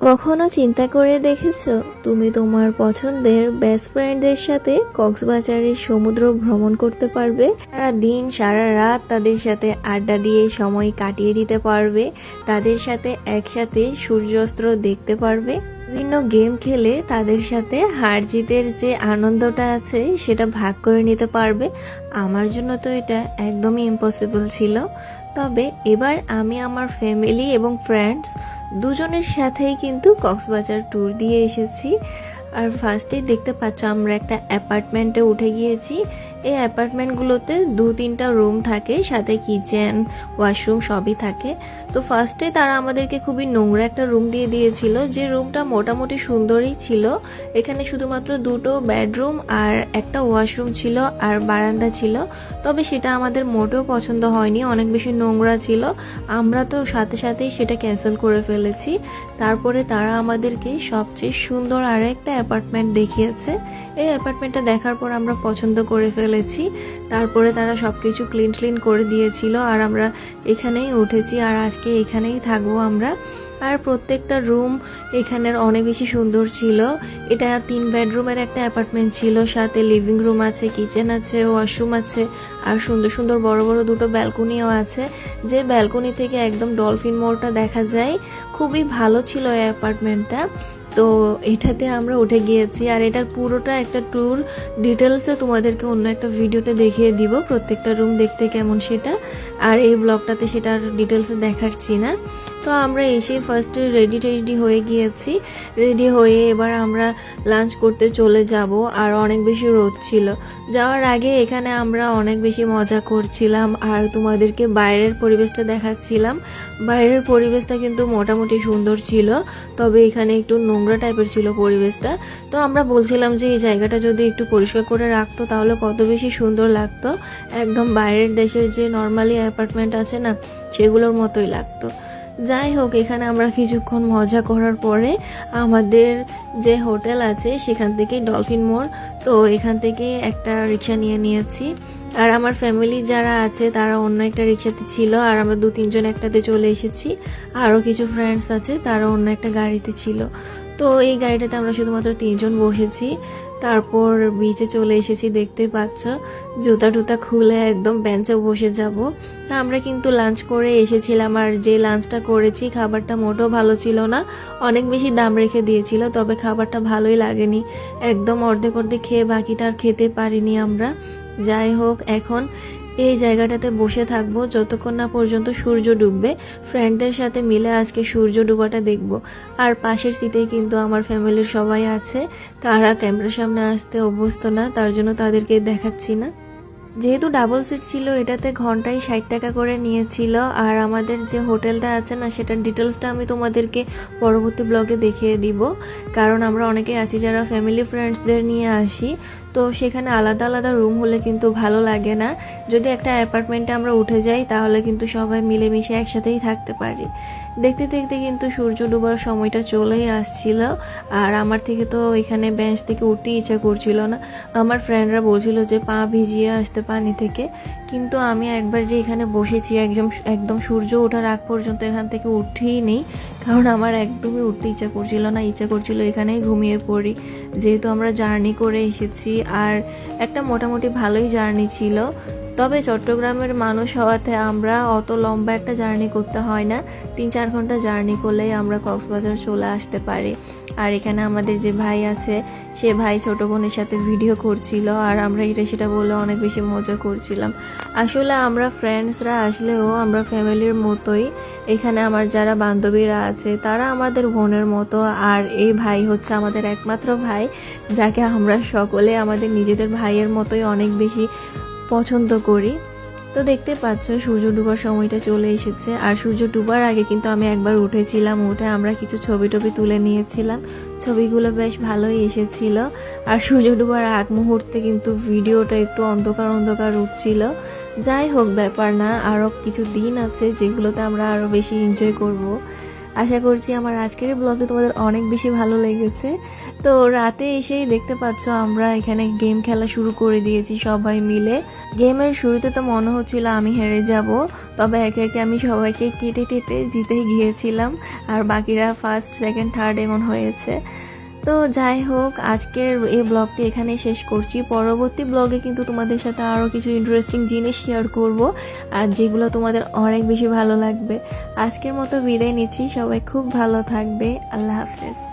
কখনো চিন্তা করে দেখেছো তুমি তোমার পছন্দের বেস্ট ফ্রেন্ডদের সাথে কক্সবাজারের সমুদ্র ভ্রমণ করতে পারবে, সারা দিন সারা রাত তাদের সাথে আড্ডা দিয়ে সময় কাটিয়ে দিতে পারবে, তাদের সাথে একসাথে সূর্যাস্ত দেখতে পারবে, বিভিন্ন গেম খেলে তাদের সাথে হার জিতের যে আনন্দটা আছে সেটা ভাগ করে নিতে পারবে। আমার জন্য তো এটা একদমই ইম্পসিবল ছিল। তবে এবার আমি আমার ফ্যামিলি এবং ফ্রেন্ডস দুজনের সাথেই কিন্তু কক্সবাজার ট্যুর দিয়ে এসেছি। আর ফার্স্টেই দেখতে পাচ্ছ আমরা একটা অ্যাপার্টমেন্টে উঠে গিয়েছি। এই অ্যাপার্টমেন্টগুলোতে 2-3টা রুম থাকে, সাথে কিচেন ওয়াশরুম সবই থাকে। তো ফার্স্টে তারা আমাদেরকে খুবই নোংরা একটা রুম দিয়ে দিয়েছিল, যে রুমটা মোটামুটি সুন্দরই ছিল। এখানে শুধুমাত্র 2টো বেডরুম আর একটা ওয়াশরুম ছিল আর বারান্দা ছিল। তবে সেটা আমাদের মোটেও পছন্দ হয়নি, অনেক বেশি নোংরা ছিল। আমরা তো সাথে সাথেই সেটা ক্যান্সেল করে ফেলেছি। তারপরে তারা আমাদেরকে সবচেয়ে সুন্দর আর একটা অ্যাপার্টমেন্ট দেখিয়েছে। এই অ্যাপার্টমেন্টটা দেখার পর আমরা পছন্দ করে ফেলেছি। তারপরে তারা সবকিছু ক্লিন করে দিয়েছিল আর আমরা এখানেই উঠেছি আর আজকে এখানেই থাকবো আমরা। আর প্রত্যেকটা রুম এখানের অনেক বেশি সুন্দর ছিল। এটা 3 বেডরুমের একটা অ্যাপার্টমেন্ট ছিল, সাথে লিভিং রুম আছে, কিচেন আছে, ওয়াশরুম আছে আর সুন্দর সুন্দর বড় বড় 2টো ব্যালকনিও আছে, যে ব্যালকনি থেকে একদম ডলফিন মোড়টা দেখা যায়। খুবই ভালো ছিল এই অ্যাপার্টমেন্টটা। তো এটাতে আমরা উঠে গিয়েছি আর এটার পুরোটা একটা ট্যুর ডিটেলসে তোমাদেরকে অন্য একটা ভিডিওতে দেখিয়ে দিব, প্রত্যেকটা রুম দেখতে কেমন সেটা। আর এই ব্লগটাতে সেটা ডিটেলসে দেখাচ্ছি না। তো আমরা এসে ফার্স্টে রেডি হয়ে গিয়েছি। রেডি হয়ে এবার আমরা লাঞ্চ করতে চলে যাব। আর অনেক বেশি রোদ ছিল। যাওয়ার আগে এখানে আমরা অনেক বেশি মজা করছিলাম আর তোমাদেরকে বাইরের পরিবেশটা দেখাচ্ছিলাম। বাইরের পরিবেশটা কিন্তু মোটামুটি সুন্দর ছিল, তবে এখানে একটু নোংরা টাইপের ছিল পরিবেশটা। তো আমরা বলছিলাম যে এই জায়গাটা যদি একটু পরিষ্কার করে রাখতো তাহলে কত বেশি সুন্দর লাগতো, একদম বাইরের দেশের যে নর্মালি অ্যাপার্টমেন্ট আছে না সেগুলোর মতোই লাগতো। যাই হোক, এখানে আমরা কিছুক্ষণ মজা করার পরে আমাদের যে হোটেল আছে সেখান থেকে ডলফিন মোড়, তো এখান থেকে একটা রিক্সা নিয়েছি। আর আমার ফ্যামিলি যারা আছে তারা অন্য একটা রিক্সাতে ছিল আর আমরা 2-3 জন একটাতে চলে এসেছি। আরও কিছু ফ্রেন্ডস আছে তারা অন্য একটা গাড়িতে ছিল। তো এই গাড়িটাতে আমরা শুধুমাত্র 3 জন বসেছি। তারপর বিচে চলে এসেছি, দেখতে পাচ্ছ। জুতা টুতা খুলে একদম বেঞ্চে বসে যাব। তা আমরা কিন্তু লাঞ্চ করে এসেছিলাম আর যে লাঞ্চটা করেছি খাবারটা মোটেও ভালো ছিল না, অনেক বেশি দাম রেখে দিয়েছিল। তবে খাবারটা ভালোই লাগেনি, একদম অর্ধেক খেয়ে বাকিটা আর খেতে পারিনি আমরা। যাই হোক, এখন এই জায়গাটাতে বসে থাকবো যতক্ষণ না পর্যন্ত সূর্য ডুববে। ফ্রেন্ডদের সাথে মিলে আজকে সূর্য ডুবাটা দেখব। আর পাশের সিটেই কিন্তু আমার ফ্যামিলির সবাই আছে, তারা ক্যামেরার সামনে আসতে অভ্যস্ত না, তার জন্য তাদেরকে দেখাচ্ছি না। যেহেতু ডাবল সিট ছিল এটাতে ঘন্টায় 60 টাকা করে নিয়েছিল। আর আমাদের যে হোটেলটা আছে না সেটার ডিটেলসটা আমি তোমাদেরকে পরবর্তী ব্লগে দেখিয়ে দিব, কারণ আমরা অনেকে আছি যারা ফ্যামিলি ফ্রেন্ডসদের নিয়ে আসি। তো সেখানে আলাদা আলাদা রুম হলে কিন্তু ভালো লাগে না। যদি একটা অ্যাপার্টমেন্টে আমরা উঠে যাই তাহলে কিন্তু সবাই মিলেমিশে একসাথেই থাকতে পারি। দেখতে দেখতে কিন্তু সূর্য ডুবার সময়টা চলেই আসছিল। আর আমার থেকে তো এখানে বেঞ্চ থেকে উঠতে ইচ্ছা করছিল না। আমার ফ্রেন্ডরা বলছিল যে পা ভিজিয়ে আসতে পানি থেকে, কিন্তু আমি একবার যে এখানে বসেছি একদম সূর্য ওঠার আগ পর্যন্ত এখান থেকে উঠেই নেই, কারণ আমার একদমই উঠতে ইচ্ছা করছিল না। ইচ্ছা করছিল এখানেই ঘুমিয়ে পড়ি, যেহেতু আমরা জার্নি করে এসেছি আর একটা মোটামুটি ভালোই জার্নি ছিল। তবে চট্টগ্রামের মানুষ হওয়াতে আমরা অত লম্বা একটা জার্নি করতে হয় না, 3-4 ঘন্টা জার্নি করলেই আমরা কক্সবাজার চলে আসতে পারি। আর এখানে আমাদের যে ভাই আছে সে ভাই ছোট বোনের সাথে ভিডিও করছিল আর আমরা এটা সেটা বলে অনেক বেশি মজা করছিলাম। আসলে আমরা ফ্রেন্ডসরা আসলেও আমরা ফ্যামিলির মতোই। এখানে আমার যারা বান্ধবীরা আছে তারা আমাদের বোনের মতো, আর এই ভাই হচ্ছে আমাদের একমাত্র ভাই, যাকে আমরা সকলে আমাদের নিজেদের ভাইয়ের মতোই অনেক বেশি পছন্দ করি। তো দেখতে পাচ্ছ সূর্য ডুবার সময়টা চলে এসেছে। আর সূর্য ডুবার আগে কিন্তু আমি একবার উঠেছিলাম, উঠে আমরা কিছু ছবি তুলে নিয়েছিলাম। ছবিগুলো বেশ ভালোই এসেছিল। আর সূর্য ডুবার আগ মুহূর্তে কিন্তু ভিডিওটা একটু অন্ধকার উঠছিল। যাই হোক, ব্যাপার না, আরও কিছু দিন আছে যেগুলোতে আমরা আরও বেশি এনজয় করব। আশা করছি আমার আজকের ব্লগটি তোমাদের অনেক বেশি ভালো লেগেছে। তো রাতে এসেই দেখতে পাচ্ছ আমরা এখানে গেম খেলা শুরু করে দিয়েছি সবাই মিলে। গেমের শুরুতে তো মনে হচ্ছিল আমি হেরে যাব, তবে একে একে আমি সবাইকে কেটে টেটে জিতে গিয়েছিলাম, আর বাকিরা ফার্স্ট সেকেন্ড থার্ড এমন হয়েছে। তো যাই হোক, আজকের এই ব্লগটি এখানে শেষ করছি। পরবর্তী ব্লগে কিন্তু তোমাদের সাথে আরও কিছু ইন্টারেস্টিং জিনিস শেয়ার করব, আর যেগুলো তোমাদের অনেক বেশি ভালো লাগবে। আজকের মতো বিদায় নিচ্ছি, সবাই খুব ভালো থাকবে। আল্লাহ হাফেজ।